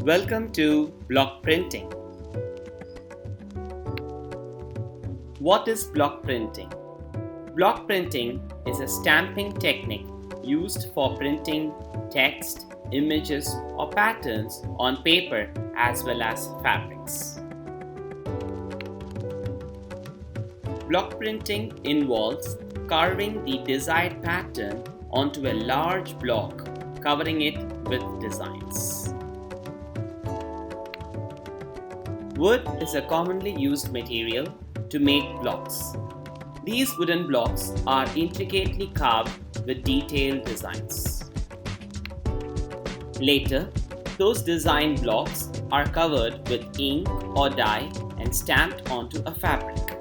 Welcome to block printing. What is block printing? Block printing is a stamping technique used for printing text, images, or patterns on paper as well as fabrics. Block printing involves carving the desired pattern onto a large block, covering it with designs. Wood is a commonly used material to make blocks. These wooden blocks are intricately carved with detailed designs. Later, those design blocks are covered with ink or dye and stamped onto a fabric.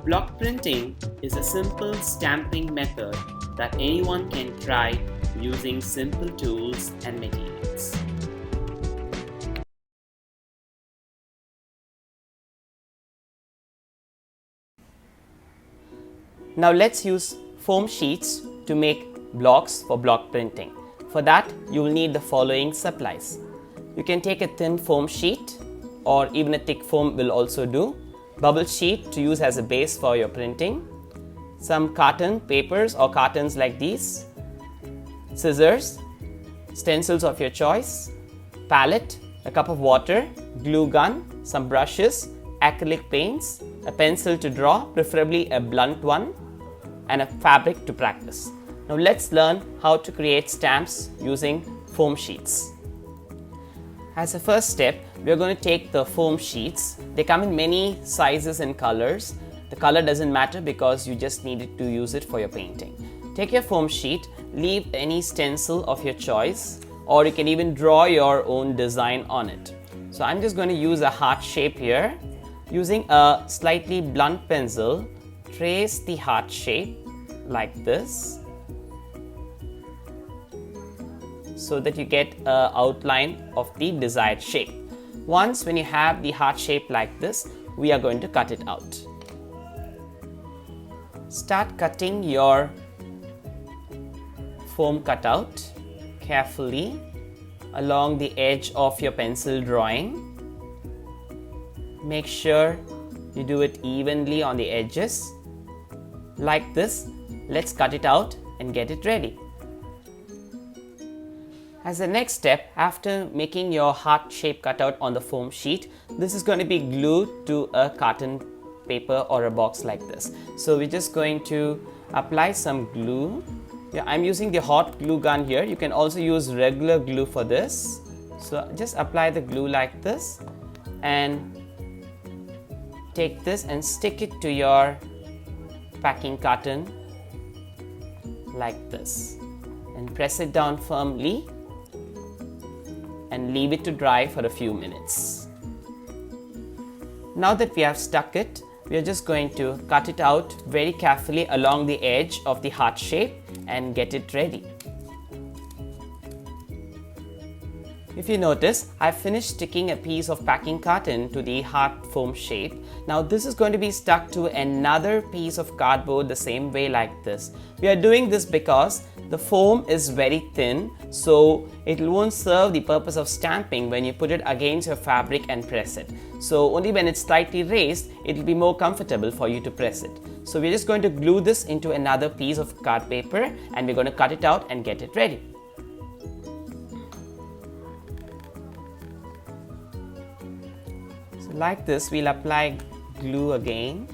Block printing is a simple stamping method that anyone can try using simple tools and materials. Now let's use foam sheets to make blocks for block printing. For that, you will need the following supplies. You can take a thin foam sheet or even a thick foam will also do. Bubble sheet to use as a base for your printing. Some carton papers or cartons like these. Scissors, stencils of your choice, palette, a cup of water, glue gun, some brushes, acrylic paints, a pencil to draw, preferably a blunt one, and a fabric to practice. Now let's learn how to create stamps using foam sheets. As a first step, we are going to take the foam sheets. They come in many sizes and colors. The color doesn't matter because you just need to use it for your painting. Take your foam sheet, leave any stencil of your choice, or you can even draw your own design on it. So I'm just going to use a heart shape here. Using a slightly blunt pencil, trace the heart shape like this so that you get an outline of the desired shape. Once when you have the heart shape like this, we are going to cut it out. Start cutting your foam cutout carefully along the edge of your pencil drawing. Make sure you do it evenly on the edges. Like this, let's cut it out and get it ready. As the next step, after making your heart shape cutout on the foam sheet, this is going to be glued to a carton paper or a box like this. So we're just going to apply some glue. I'm using the hot glue gun here. You can also use regular glue for this. So just apply the glue like this and take this and stick it to your packing carton like this and press it down firmly and leave it to dry for a few minutes. Now that we have stuck it, we are just going to cut it out very carefully along the edge of the heart shape and get it ready. If you notice, I finished sticking a piece of packing carton to the heart foam shape. Now this is going to be stuck to another piece of cardboard the same way like this. We are doing this because the foam is very thin, so it won't serve the purpose of stamping when you put it against your fabric and press it. So only when it's slightly raised, it will be more comfortable for you to press it. So we're just going to glue this into another piece of card paper and we're going to cut it out and get it ready. Like this, we'll apply glue again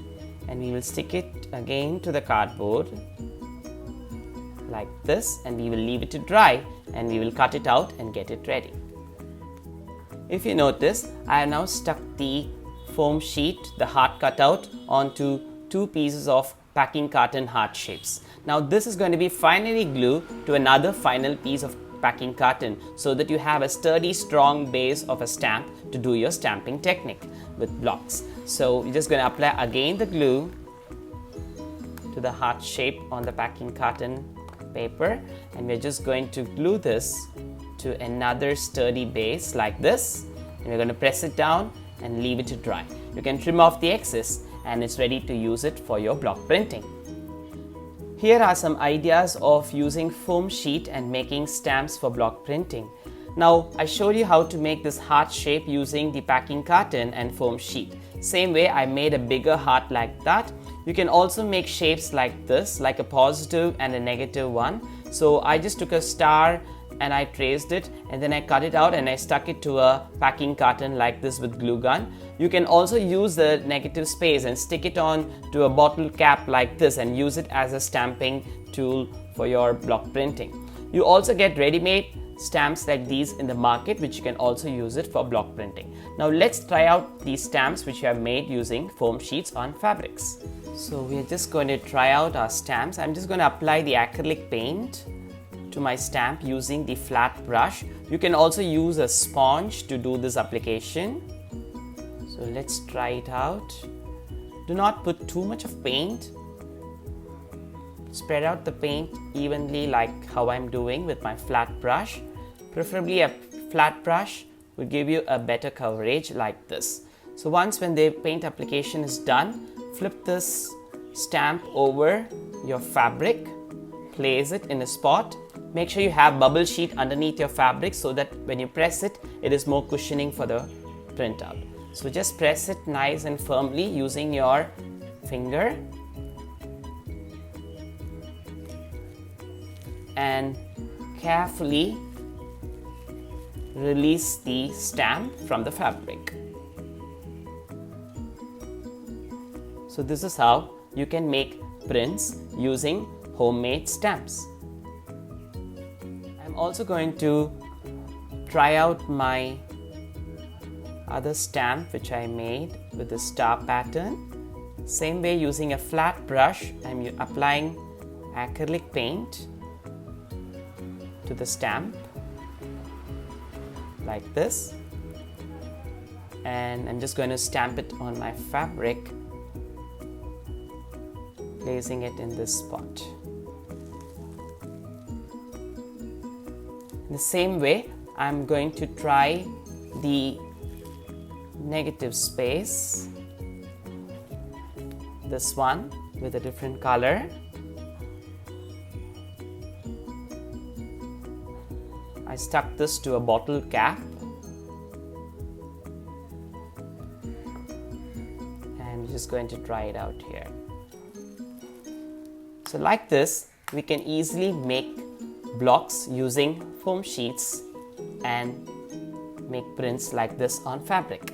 and we will stick it again to the cardboard like this and we will leave it to dry and we will cut it out and get it ready. If you notice, I have now stuck the foam sheet, the heart cutout, onto two pieces of packing carton heart shapes. Now this is going to be finally glued to another final piece of packing carton so that you have a sturdy, strong base of a stamp to do your stamping technique with blocks. So we're just going to apply again the glue to the heart shape on the packing carton paper and we're just going to glue this to another sturdy base like this and we're going to press it down and leave it to dry. You can trim off the excess and it's ready to use it for your block printing. Here are some ideas of using foam sheet and making stamps for block printing. Now, I showed you how to make this heart shape using the packing carton and foam sheet. Same way, I made a bigger heart like that. You can also make shapes like this, like a positive and a negative one. So I just took a star and I traced it, and then I cut it out and I stuck it to a packing carton like this with glue gun. You can also use the negative space and stick it on to a bottle cap like this and use it as a stamping tool for your block printing. You also get ready-made stamps like these in the market, which you can also use it for block printing. Now let's try out these stamps which we have made using foam sheets on fabrics. So we are just going to try out our stamps. I'm just going to apply the acrylic paint to my stamp using the flat brush. You can also use a sponge to do this application. So let's try it out. Do not put too much of paint. Spread out the paint evenly like how I'm doing with my flat brush. Preferably a flat brush would give you a better coverage like this. So once when the paint application is done, flip this stamp over your fabric, place it in a spot. Make sure you have bubble sheet underneath your fabric so that when you press it, it is more cushioning for the printout. So just press it nice and firmly using your finger and carefully release the stamp from the fabric. So this is how you can make prints using homemade stamps. I'm also going to try out my other stamp which I made with the star pattern. Same way, using a flat brush, I'm applying acrylic paint to the stamp like this, and I'm just going to stamp it on my fabric, placing it in this spot. In the same way, I'm going to try the negative space, this one with a different color. I stuck this to a bottle cap and I'm just going to try it out here. So like this, we can easily make blocks using foam sheets and make prints like this on fabric.